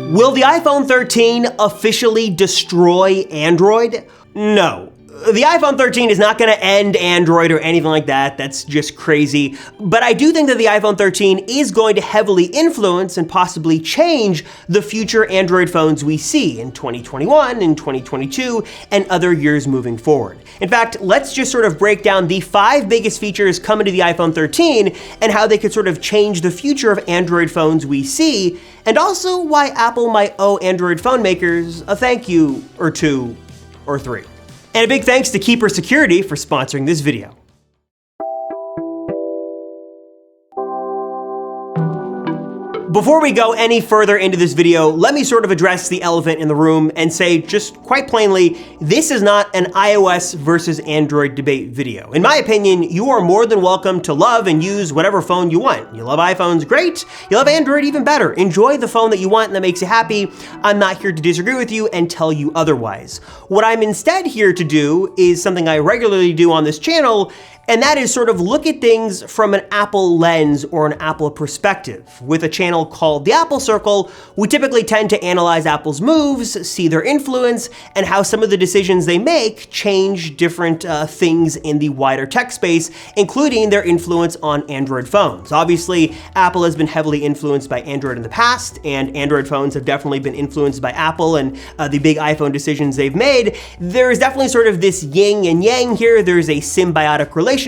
Will the iPhone 13 officially destroy Android? No. The iPhone 13 is not going to end Android or anything like that. That's just crazy. But I do think that the iPhone 13 is going to heavily influence and possibly change the future Android phones we see in 2021, in 2022, and other years moving forward. In fact, let's just sort of break down the 5 biggest features coming to the iPhone 13 and how they could sort of change the future of Android phones we see, and also why Apple might owe Android phone makers a thank you or 2 or 3. And a big thanks to Keeper Security for sponsoring this video. Before we go any further into this video, let me sort of address the elephant in the room and say just quite plainly, this is not an iOS versus Android debate video. In my opinion, you are more than welcome to love and use whatever phone you want. You love iPhones, great. You love Android, even better. Enjoy the phone that you want and that makes you happy. I'm not here to disagree with you and tell you otherwise. What I'm instead here to do is something I regularly do on this channel, and that is sort of look at things from an Apple lens or an Apple perspective. With a channel called The Apple Circle, we typically tend to analyze Apple's moves, see their influence, and how some of the decisions they make change different things in the wider tech space, including their influence on Android phones. Obviously, Apple has been heavily influenced by Android in the past, and Android phones have definitely been influenced by Apple and the big iPhone decisions they've made. There is definitely sort of this yin and yang here. There's a symbiotic relationship,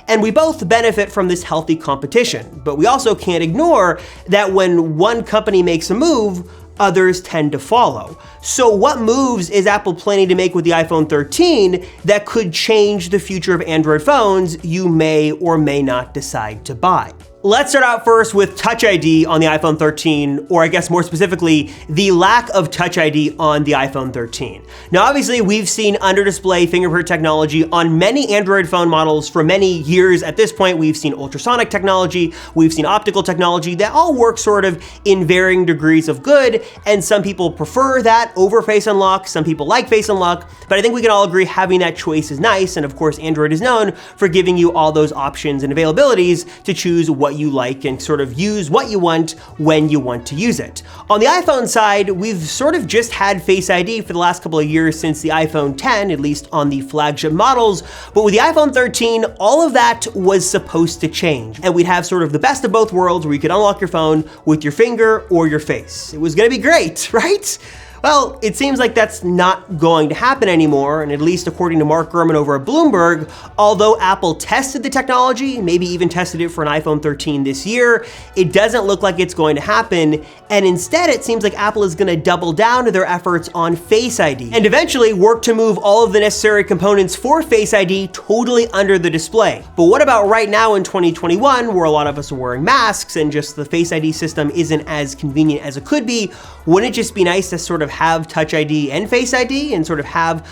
and we both benefit from this healthy competition. But we also can't ignore that when one company makes a move, others tend to follow. So what moves is Apple planning to make with the iPhone 13 that could change the future of Android phones you may or may not decide to buy? Let's start out first with Touch ID on the iPhone 13, or I guess more specifically, the lack of Touch ID on the iPhone 13. Now, obviously, we've seen under-display fingerprint technology on many Android phone models for many years. At this point, we've seen ultrasonic technology, we've seen optical technology that all work sort of in varying degrees of good, and some people prefer that over Face Unlock, some people like Face Unlock, but I think we can all agree having that choice is nice, and of course, Android is known for giving you all those options and availabilities to choose what you like and sort of use what you want when you want to use it. On the iPhone side, we've sort of just had Face ID for the last couple of years since the iPhone 10, at least on the flagship models, but with the iPhone 13, all of that was supposed to change, and we'd have sort of the best of both worlds where you could unlock your phone with your finger or your face. It was gonna be great, right? Well, it seems like that's not going to happen anymore, and at least according to Mark Gurman over at Bloomberg, although Apple tested the technology, maybe even tested it for an iPhone 13 this year, it doesn't look like it's going to happen, and instead it seems like Apple is going to double down to their efforts on Face ID, and eventually work to move all of the necessary components for Face ID totally under the display. But what about right now in 2021, where a lot of us are wearing masks and just the Face ID system isn't as convenient as it could be? Wouldn't it just be nice to sort of have Touch ID and Face ID and sort of have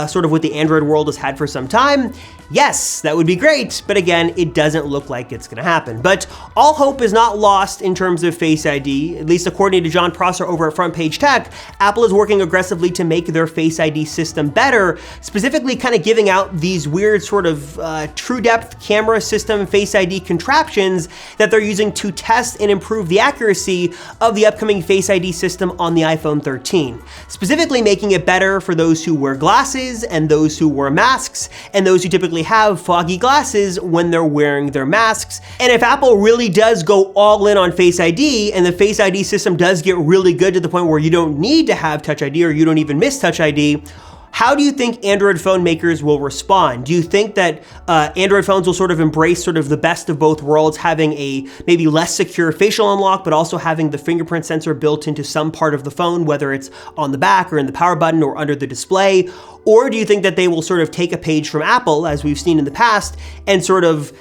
sort of what the Android world has had for some time? Yes, that would be great, but again, it doesn't look like it's gonna happen. But all hope is not lost in terms of Face ID. At least according to John Prosser over at Front Page Tech, Apple is working aggressively to make their Face ID system better, specifically kind of giving out these weird sort of true depth camera system Face ID contraptions that they're using to test and improve the accuracy of the upcoming Face ID system on the iPhone 13. Specifically making it better for those who wear glasses and those who wear masks and those who typically have foggy glasses when they're wearing their masks. And if Apple really does go all in on Face ID and the Face ID system does get really good to the point where you don't need to have Touch ID or you don't even miss Touch ID, how do you think Android phone makers will respond? Do you think that Android phones will sort of embrace sort of the best of both worlds, having a maybe less secure facial unlock, but also having the fingerprint sensor built into some part of the phone, whether it's on the back or in the power button or under the display? Or do you think that they will sort of take a page from Apple, as we've seen in the past, and sort of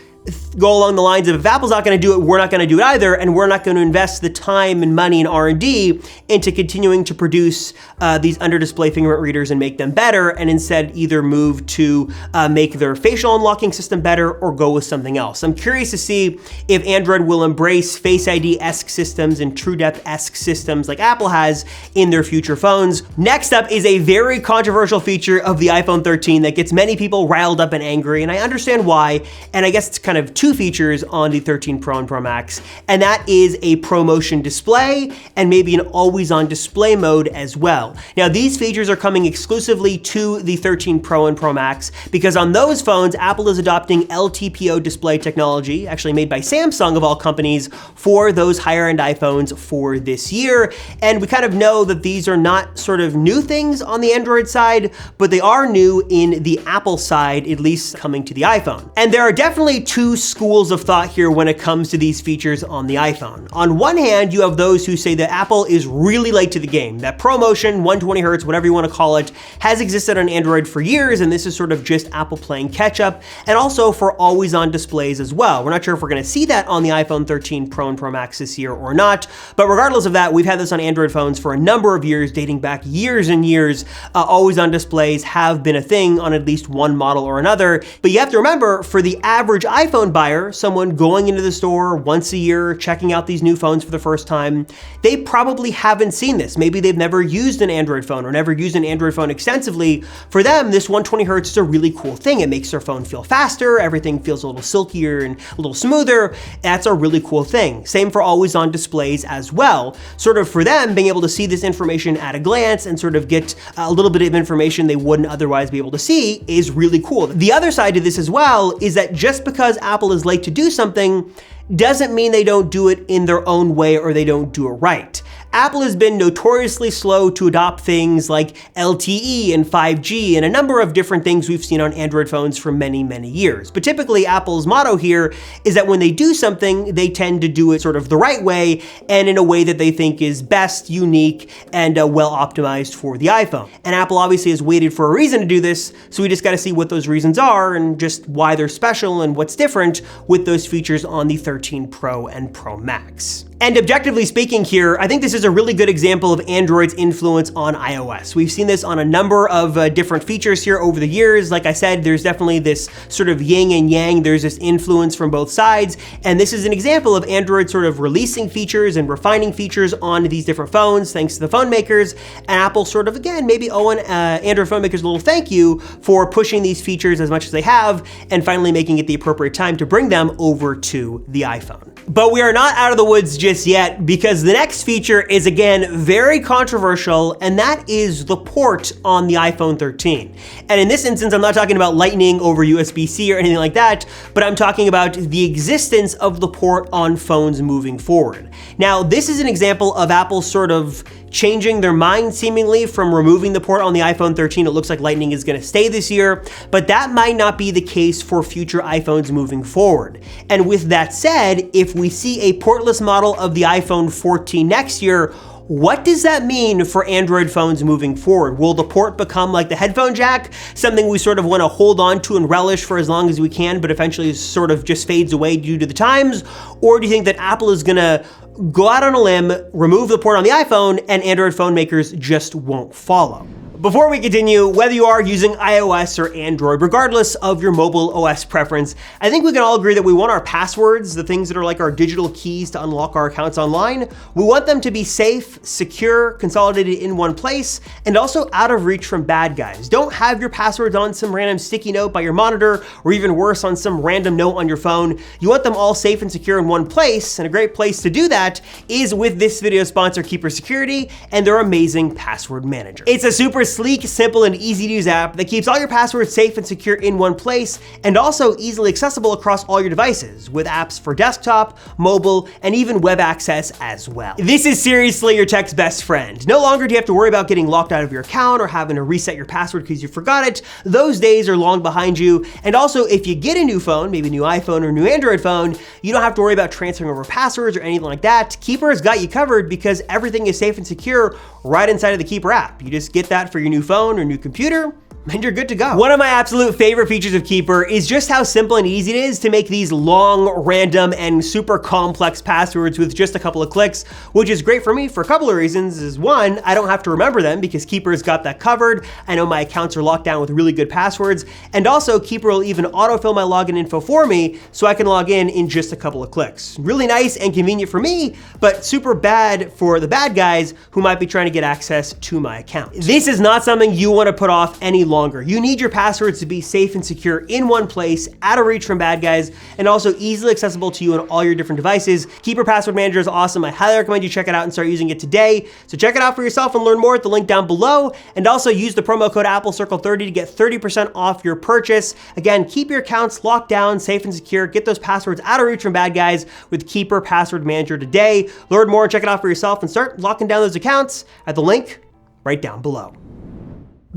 go along the lines of, if Apple's not going to do it, we're not going to do it either, and we're not going to invest the time and money and R&D into continuing to produce these under-display fingerprint readers and make them better, and instead either move to make their facial unlocking system better or go with something else. I'm curious to see if Android will embrace Face ID-esque systems and TrueDepth-esque systems like Apple has in their future phones. Next up is a very controversial feature of the iPhone 13 that gets many people riled up and angry, and I understand why, and I guess it's kind kind of two features on the 13 Pro and Pro Max, and that is a ProMotion display and maybe an always-on display mode as well. Now, these features are coming exclusively to the 13 Pro and Pro Max because on those phones, Apple is adopting LTPO display technology, actually made by Samsung of all companies, for those higher-end iPhones for this year. And we kind of know that these are not sort of new things on the Android side, but they are new in the Apple side, at least coming to the iPhone. And there are definitely two schools of thought here when it comes to these features on the iPhone. On one hand, you have those who say that Apple is really late to the game, that ProMotion, 120 Hertz, whatever you want to call it, has existed on Android for years, and this is sort of just Apple playing catch up, and also for always-on displays as well. We're not sure if we're going to see that on the iPhone 13 Pro and Pro Max this year or not, but regardless of that, we've had this on Android phones for a number of years, dating back years and years. Always-on displays have been a thing on at least one model or another, but you have to remember, for the average iPhone buyer, someone going into the store once a year, checking out these new phones for the first time, they probably haven't seen this. Maybe they've never used an Android phone or never used an Android phone extensively. For them, this 120 Hertz is a really cool thing. It makes their phone feel faster, everything feels a little silkier and a little smoother. That's a really cool thing. Same for always-on displays as well. Sort of for them, being able to see this information at a glance and sort of get a little bit of information they wouldn't otherwise be able to see is really cool. The other side to this as well is that just because Apple is late to do something doesn't mean they don't do it in their own way or they don't do it right. Apple has been notoriously slow to adopt things like LTE and 5G and a number of different things we've seen on Android phones for many, many years. But typically, Apple's motto here is that when they do something, they tend to do it sort of the right way and in a way that they think is best, unique, and well optimized for the iPhone. And Apple obviously has waited for a reason to do this, so we just gotta see what those reasons are and just why they're special and what's different with those features on the 13 Pro and Pro Max. And objectively speaking here, I think this is a really good example of Android's influence on iOS. We've seen this on a number of different features here over the years. Like I said, there's definitely this sort of yin and yang. There's this influence from both sides. And this is an example of Android sort of releasing features and refining features on these different phones, thanks to the phone makers. And Apple sort of, again, maybe owing Android phone makers a little thank you for pushing these features as much as they have and finally making it the appropriate time to bring them over to the iPhone. But we are not out of the woods just yet, because the next feature is again very controversial, and that is the port on the iPhone 13. And in this instance, I'm not talking about Lightning over USB-C or anything like that, but I'm talking about the existence of the port on phones moving forward. Now, this is an example of Apple sort of changing their mind seemingly from removing the port on the iPhone 13. It looks like Lightning is going to stay this year, but that might not be the case for future iPhones moving forward. And with that said, if we see a portless model of the iPhone 14 next year, what does that mean for Android phones moving forward? Will the port become like the headphone jack, something we sort of want to hold on to and relish for as long as we can, but eventually sort of just fades away due to the times? Or do you think that Apple is going to go out on a limb, remove the port on the iPhone, and Android phone makers just won't follow? Before we continue, whether you are using iOS or Android, regardless of your mobile OS preference, I think we can all agree that we want our passwords, the things that are like our digital keys to unlock our accounts online, we want them to be safe, secure, consolidated in one place, and also out of reach from bad guys. Don't have your passwords on some random sticky note by your monitor, or even worse, on some random note on your phone. You want them all safe and secure in one place, and a great place to do that is with this video sponsor, Keeper Security, and their amazing password manager. It's a super sleek, simple, and easy to use app that keeps all your passwords safe and secure in one place, and also easily accessible across all your devices, with apps for desktop, mobile, and even web access as well. This is seriously your tech's best friend. No longer do you have to worry about getting locked out of your account or having to reset your password because you forgot it. Those days are long behind you. And also, if you get a new phone, maybe a new iPhone or a new Android phone, you don't have to worry about transferring over passwords or anything like that. Keeper has got you covered because everything is safe and secure right inside of the Keeper app. You just get that for your new phone or new computer, and you're good to go. One of my absolute favorite features of Keeper is just how simple and easy it is to make these long, random, and super complex passwords with just a couple of clicks, which is great for me for a couple of reasons. Is one, I don't have to remember them because Keeper's got that covered. I know my accounts are locked down with really good passwords, and also Keeper will even autofill my login info for me so I can log in just a couple of clicks. Really nice and convenient for me, but super bad for the bad guys who might be trying to get access to my account. This is not something you want to put off any longer. You need your passwords to be safe and secure in one place, out of reach from bad guys, and also easily accessible to you on all your different devices. Keeper Password Manager is awesome. I highly recommend you check it out and start using it today. So check it out for yourself and learn more at the link down below. And also use the promo code AppleCircle30 to get 30% off your purchase. Again, keep your accounts locked down, safe and secure. Get those passwords out of reach from bad guys with Keeper Password Manager today. Learn more and check it out for yourself and start locking down those accounts at the link right down below.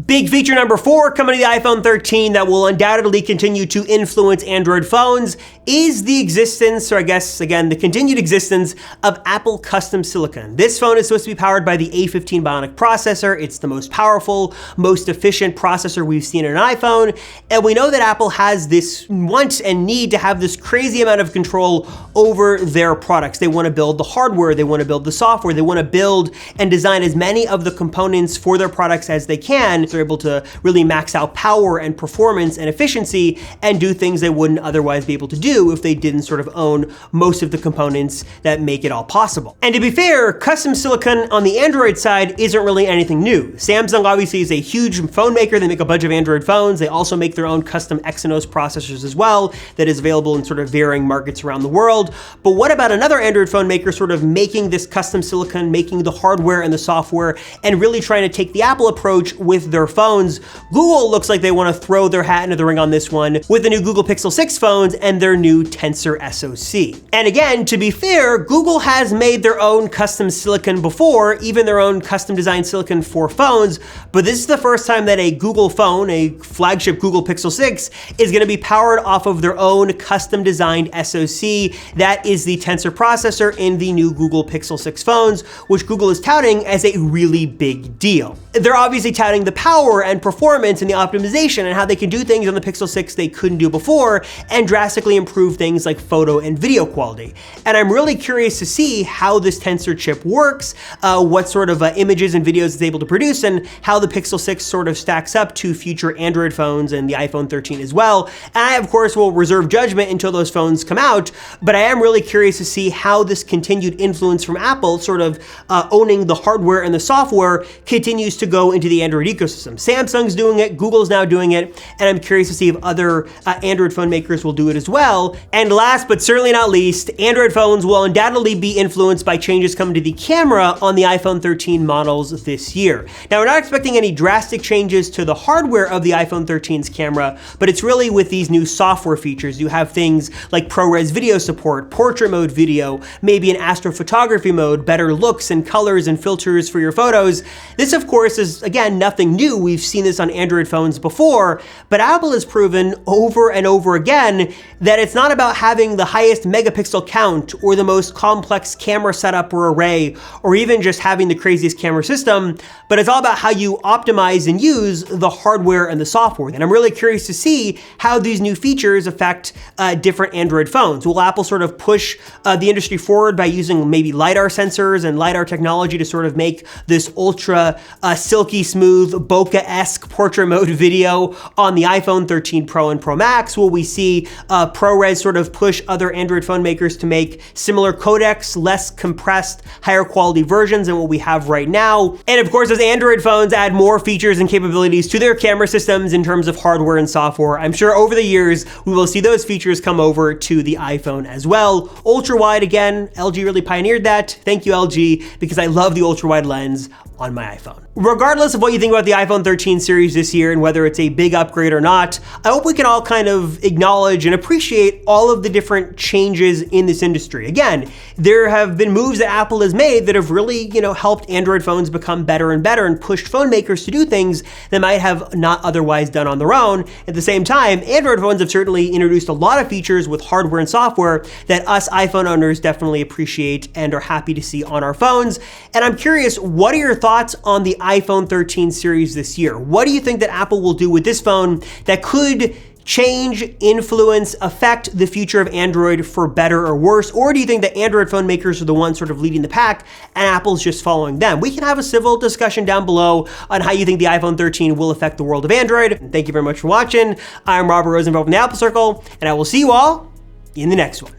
Big feature number 4 coming to the iPhone 13 that will undoubtedly continue to influence Android phones is the existence, or I guess, again, the continued existence of Apple Custom Silicon. This phone is supposed to be powered by the A15 Bionic processor. It's the most powerful, most efficient processor we've seen in an iPhone. And we know that Apple has this want and need to have this crazy amount of control over their products. They want to build the hardware, they want to build the software, they want to build and design as many of the components for their products as they can. They're able to really max out power and performance and efficiency and do things they wouldn't otherwise be able to do if they didn't sort of own most of the components that make it all possible. And to be fair, custom silicon on the Android side isn't really anything new. Samsung obviously is a huge phone maker. They make a bunch of Android phones. They also make their own custom Exynos processors as well that is available in sort of varying markets around the world. But what about another Android phone maker sort of making this custom silicon, making the hardware and the software, and really trying to take the Apple approach with their phones? Google looks like they want to throw their hat into the ring on this one with the new Google Pixel 6 phones and their new Tensor SoC. And again, to be fair, Google has made their own custom silicon before, even their own custom designed silicon for phones, but this is the first time that a Google phone, a flagship Google Pixel 6, is going to be powered off of their own custom designed SoC. That is the Tensor processor in the new Google Pixel 6 phones, which Google is touting as a really big deal. They're obviously touting the power and performance and the optimization and how they can do things on the Pixel 6 they couldn't do before and drastically improve things like photo and video quality. And I'm really curious to see how this Tensor chip works, what sort of images and videos it's able to produce, and how the Pixel 6 sort of stacks up to future Android phones and the iPhone 13 as well. And I, of course, will reserve judgment until those phones come out, but I am really curious to see how this continued influence from Apple, sort of owning the hardware and the software, continues to go into the Android ecosystem. Samsung's doing it, Google's now doing it, and I'm curious to see if other Android phone makers will do it as well. And last but certainly not least, Android phones will undoubtedly be influenced by changes coming to the camera on the iPhone 13 models this year. Now, we're not expecting any drastic changes to the hardware of the iPhone 13's camera, but it's really with these new software features. You have things like ProRes video support, portrait mode video, maybe an astrophotography mode, better looks and colors and filters for your photos. This, of course, is, again, nothing new. We've seen this on Android phones before, but Apple has proven over and over again that it's not about having the highest megapixel count or the most complex camera setup or array, or even just having the craziest camera system, but it's all about how you optimize and use the hardware and the software. And I'm really curious to see how these new features affect different Android phones. Will Apple sort of push the industry forward by using maybe LiDAR sensors and LiDAR technology to sort of make this ultra silky smooth, bokeh-esque portrait mode video on the iPhone 13 Pro and Pro Max? Will we see ProRes sort of push other Android phone makers to make similar codecs, less compressed, higher quality versions than what we have right now? And of course, as Android phones add more features and capabilities to their camera systems in terms of hardware and software, I'm sure over the years, we will see those features come over to the iPhone as well. Ultra wide, again, LG really pioneered that. Thank you, LG, because I love the ultra wide lens on my iPhone. Regardless of what you think about the iPhone 13 series this year and whether it's a big upgrade or not, I hope we can all kind of acknowledge and appreciate all of the different changes in this industry. Again, there have been moves that Apple has made that have really, helped Android phones become better and better and pushed phone makers to do things that might have not otherwise done on their own. At the same time, Android phones have certainly introduced a lot of features with hardware and software that us iPhone owners definitely appreciate and are happy to see on our phones. And I'm curious, what are your thoughts on the iPhone 13 series this year? What do you think that Apple will do with this phone that could change, influence, affect the future of Android for better or worse? Or do you think that Android phone makers are the ones sort of leading the pack and Apple's just following them? We can have a civil discussion down below on how you think the iPhone 13 will affect the world of Android. Thank you very much for watching. I'm Robert Rosenfeld from the Apple Circle, and I will see you all in the next one.